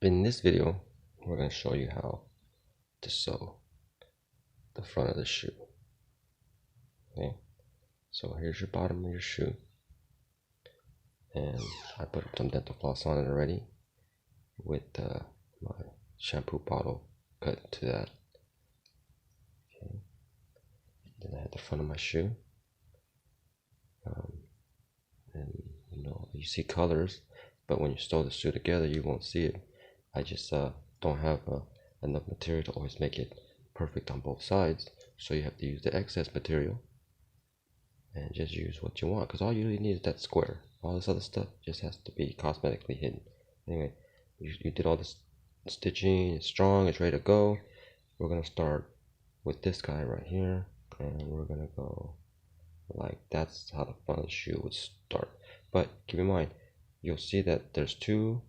In this video, we're going to show you how to sew the front of the shoe. Okay, so here's your bottom of your shoe, and I put some dental floss on it already with my shampoo bottle cut to that. Okay, then I had the front of my shoe, and you see colors, but when you sew the shoe together, you won't see it. I just don't have enough material to always make it perfect on both sides, so you have to use the excess material and just use what you want, because all you really need is that square. All this other stuff just has to be cosmetically hidden. Anyway, you did all this stitching, it's strong, it's ready to go. We're gonna start with this guy right here, and we're gonna go like that's how the front of the shoe would start. But keep in mind, you'll see that there's two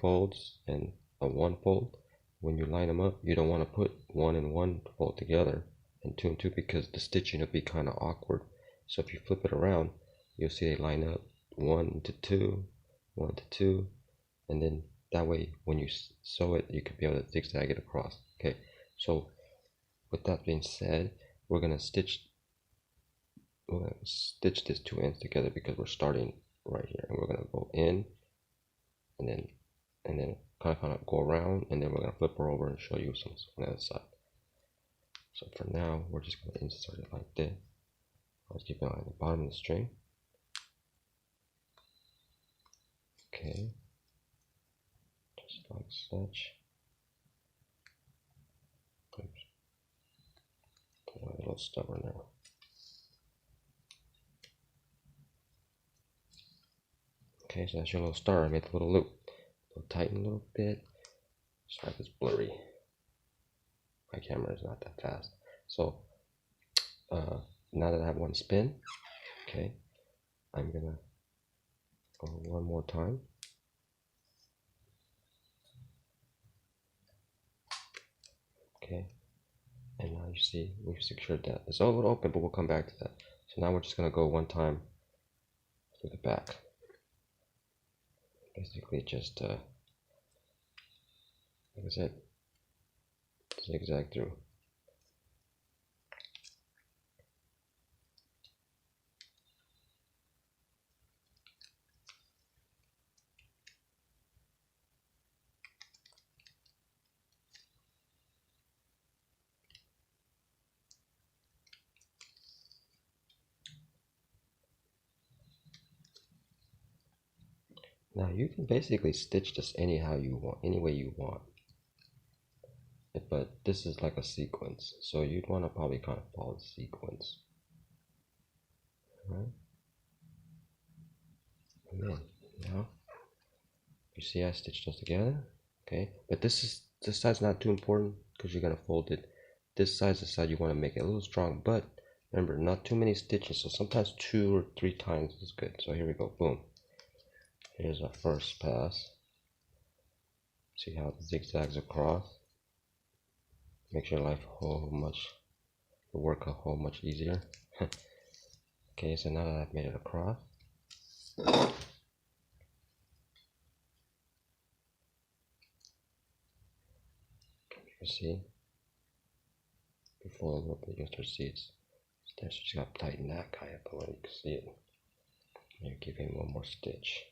folds and a one fold. When you line them up, you don't want to put one and one fold together and two, because the stitching will be kind of awkward. So if you flip it around, you'll see they line up 1 to 2, 1 to 2, and then that way when you sew it, you can be able to zigzag it across. Okay, so with that being said, we're gonna stitch these two ends together because we're starting right here, and we're gonna go in and then kind of go around, and then we're gonna flip her over and show you some on the other side. So for now, we're just gonna insert it like this. I'll keep it on the bottom of the string. Okay, just like such. Oops. I'm a little stubborn now. Okay, so that's your little star. I made the little loop. We'll tighten a little bit. Sorry if it's blurry. My camera is not that fast. So now that I have one spin, okay, I'm gonna go one more time. Okay, and now you see we've secured that. It's all a little open, but we'll come back to that. So now we're just gonna go one time through the back. Basically just like I said, zigzag through. Now you can basically stitch this anyhow you want, any way you want. But this is like a sequence, so you'd want to probably kind of follow the sequence. Alright. And then now you see I stitched those together. Okay, but this side's not too important because you're gonna fold it. This side's the side you want to make it a little strong, but remember, not too many stitches, so sometimes 2 or 3 times is good. So here we go, boom. Here's our first pass. See how it zigzags across? Makes your life the work a whole much easier. Okay, so now that I've made it across, you see, before a little bit, you start to see it's there, so you just gotta tighten that guy up a little. You can see it. And you give him one more stitch.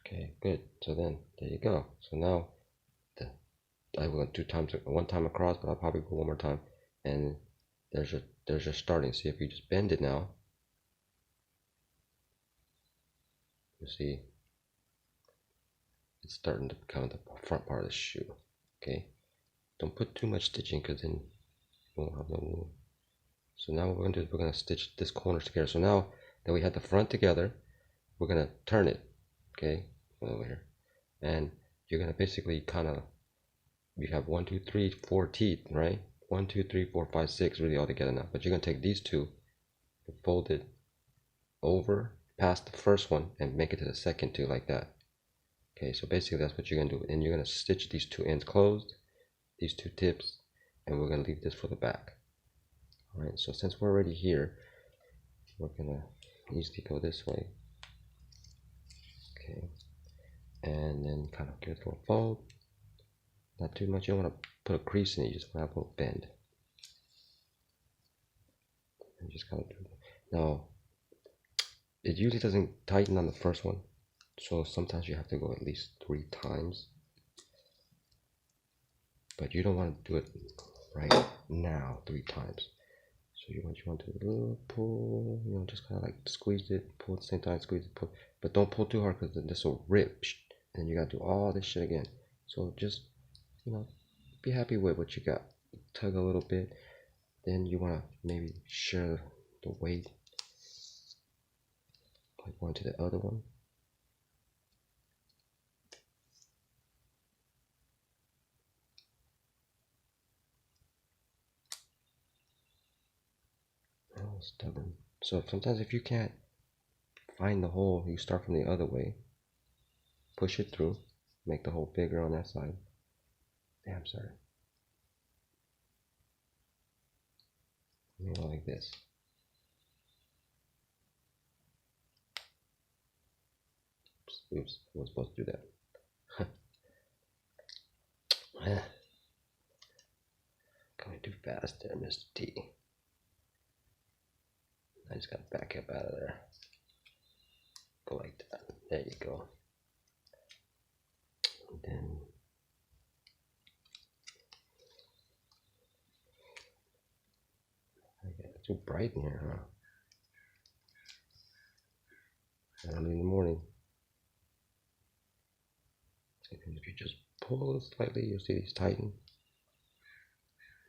Okay, good. So then there you go. So now I went 2 times, 1 time across, but I'll probably go 1 more time. And there's your starting. See, if you just bend it now, you see it's starting to become the front part of the shoe. Okay, don't put too much stitching because then you won't have no room. So now what we're gonna do is we're gonna stitch this corner together. So now that we have the front together, we're gonna turn it. Okay, over here, and you're gonna basically you have 1, 2, 3, 4 teeth, right? 1, 2, 3, 4, 5, 6 really all together now. But you're gonna take these two and fold it over past the first one and make it to the second two like that. Okay, so basically that's what you're gonna do. And you're gonna stitch these two ends closed, these two tips, and we're gonna leave this for the back. All right, so since we're already here, we're gonna easily go this way. Okay, and then kind of give it a little fold. Not too much. You don't want to put a crease in it. You just want to have a little bend. And just kind of do that. Now, it usually doesn't tighten on the first one, so sometimes you have to go at least 3 times. But you don't want to do it right now 3 times. So you want to do a little pull, you know, just kind of like squeeze it, pull at the same time, squeeze it, pull. But don't pull too hard because then this will rip. And then you got to do all this shit again. So just, you know, be happy with what you got. Tug a little bit. Then you want to maybe share the weight. Like one to the other one. Oh, stubborn. So sometimes if you can't find the hole, you start from the other way. Push it through. Make the hole bigger on that side. Damn, sorry. You know, like this. Oops, I was supposed to do that. Coming too fast there, Mr. T. I just got to back up out of there. Go like that. There you go. And then it's too bright in here, huh? Early in the morning. If you just pull slightly, you'll see these tighten.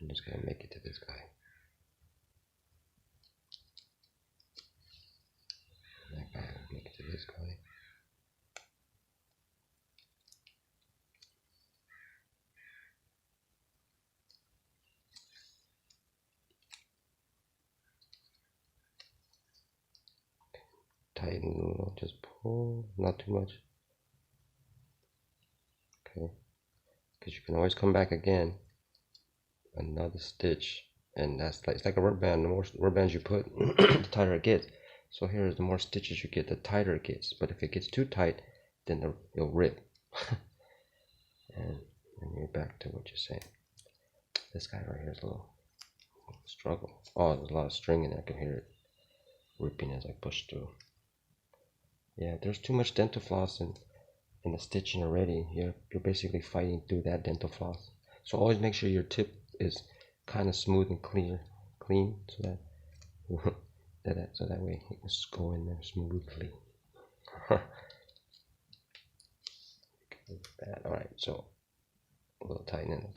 I'm just gonna make it to this guy. And that guy, make it to this guy. Tighten, just pull, not too much. Okay, because you can always come back again. Another stitch, and that's like, it's like a rubber band. The more rubber bands you put, the tighter it gets. So here's the more stitches you get, the tighter it gets. But if it gets too tight, then it'll rip. and you're back to what you're saying. This guy right here is a little struggle. Oh, there's a lot of string in there. I can hear it ripping as I push through. Yeah, there's too much dental floss in the stitching already. You're basically fighting through that dental floss. So always make sure your tip is kind of smooth and clean, so that so that way it can just go in there smoothly. All right, so a little tighten.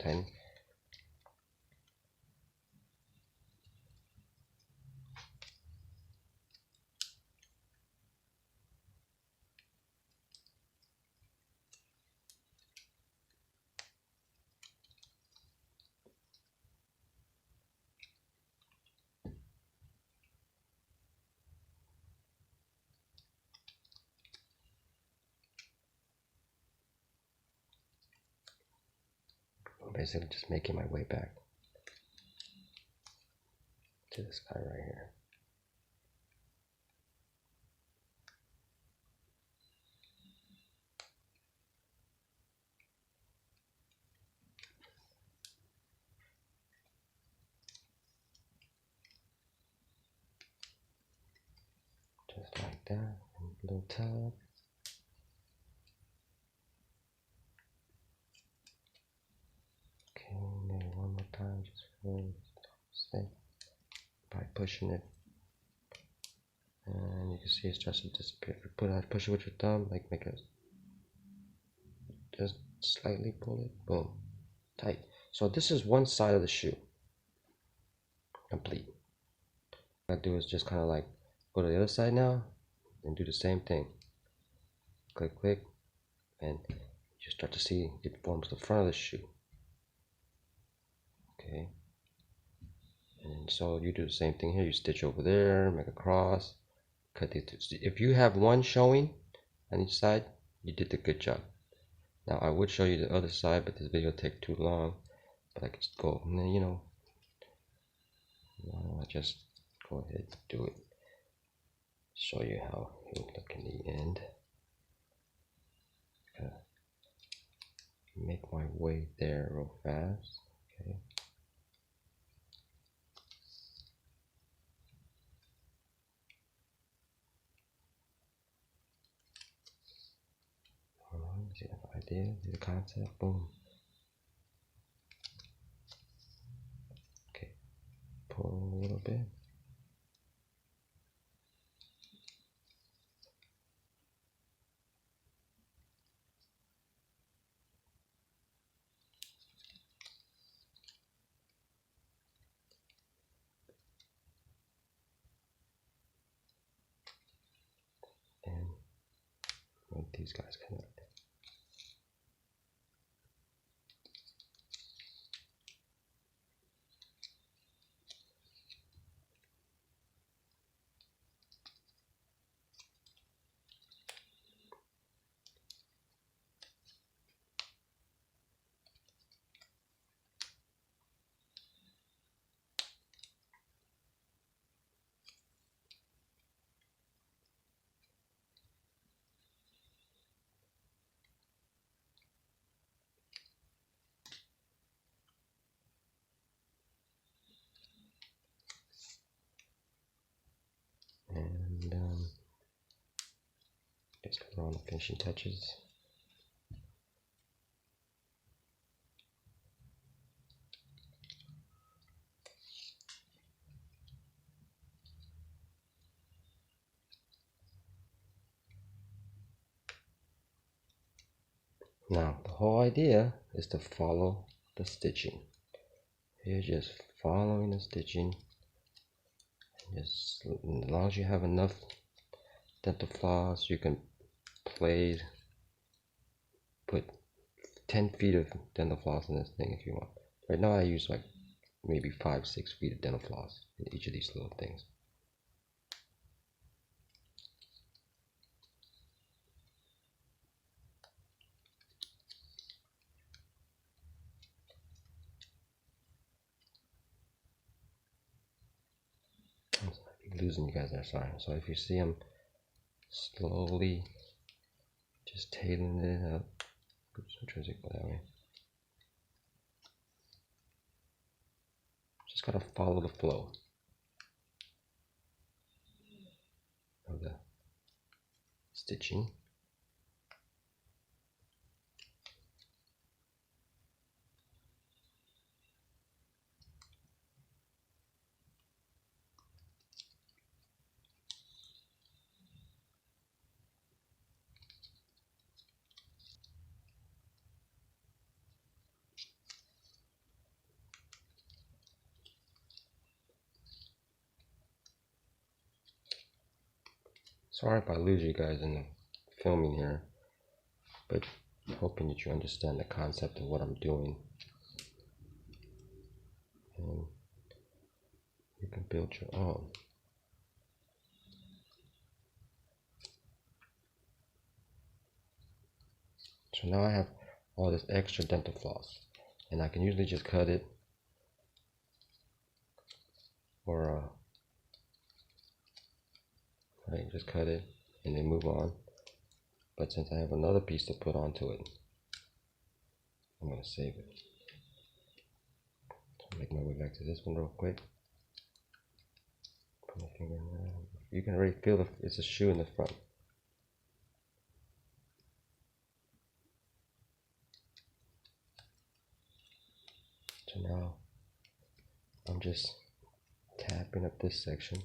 Basically just making my way back to this guy right here. Just like that, a little tug. Okay, maybe one more time, just by pushing it. And you can see it starts to disappear. If you push it with your thumb, like make it, just slightly pull it, boom, tight. So this is one side of the shoe, complete. What I do is just kind of like go to the other side now, and do the same thing. Click, and you start to see it forms the front of the shoe. Okay, And so you do the same thing here. You stitch over there, make a cross, cut these two. If you have one showing on each side, you did a good job. Now I would show you the other side, but this video will take too long. But I could just go, and then, you know, I just go ahead and do it. Show you how it will look in the end. Make my way there real fast. Okay. See the idea, see the concept, boom. Okay, pull a little bit. And make these guys connect. And just cover on the finishing touches. Now the whole idea is to follow the stitching. You're just following the stitching. Just as long as you have enough dental floss, you can put 10 feet of dental floss in this thing if you want. Right now I use like maybe 5-6 feet of dental floss in each of these little things. I'm losing you guys there, sorry. So if you see them slowly just tailing it up. Oops, I'm trying to go that way. Just gotta follow the flow of the stitching. Sorry if I lose you guys in the filming here, but hoping that you understand the concept of what I'm doing. And you can build your own. So now I have all this extra dental floss, and I can usually just cut it or right, just cut it and then move on. But since I have another piece to put onto it, I'm gonna save it. So make my way back to this one real quick. Put my finger in there. You can already feel it's a shoe in the front. So now I'm just tapping up this section.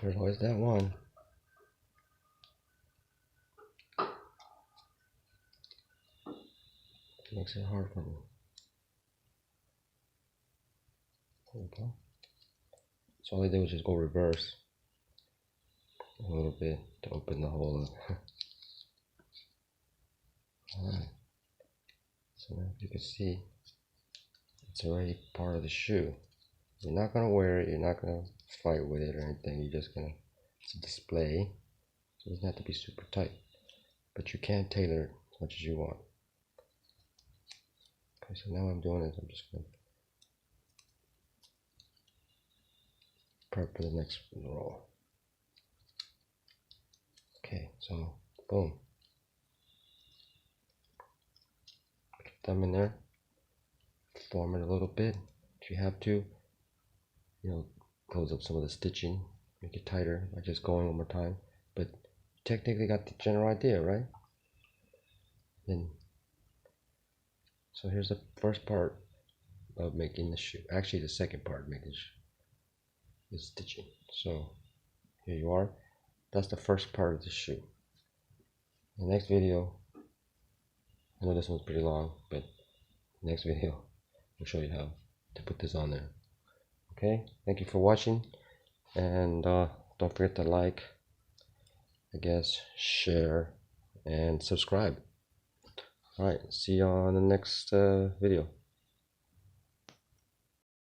There's always that one. It makes it hard for me. There we go. So all I did was just go reverse a little bit to open the hole up. Alright. So now you can see it's already part of the shoe. You're not gonna wear it, you're not gonna fight with it or anything, you're just gonna, it's a display. So it doesn't have to be super tight. But you can tailor it as much as you want. Okay, so now what I'm doing is I'm just gonna prep for the next roll. Okay, so boom. Put your thumb in there, form it a little bit if you have to. You know, close up some of the stitching, make it tighter by just going one more time. But you technically got the general idea, right? Then, so here's the first part of making the shoe. Actually, the second part of making the shoe is stitching. So here you are. That's the first part of the shoe. The next video, I know this one's pretty long, but next video will show you how to put this on there. Okay, thank you for watching, and don't forget to like, I guess, share, and subscribe. All right, see you on the next video.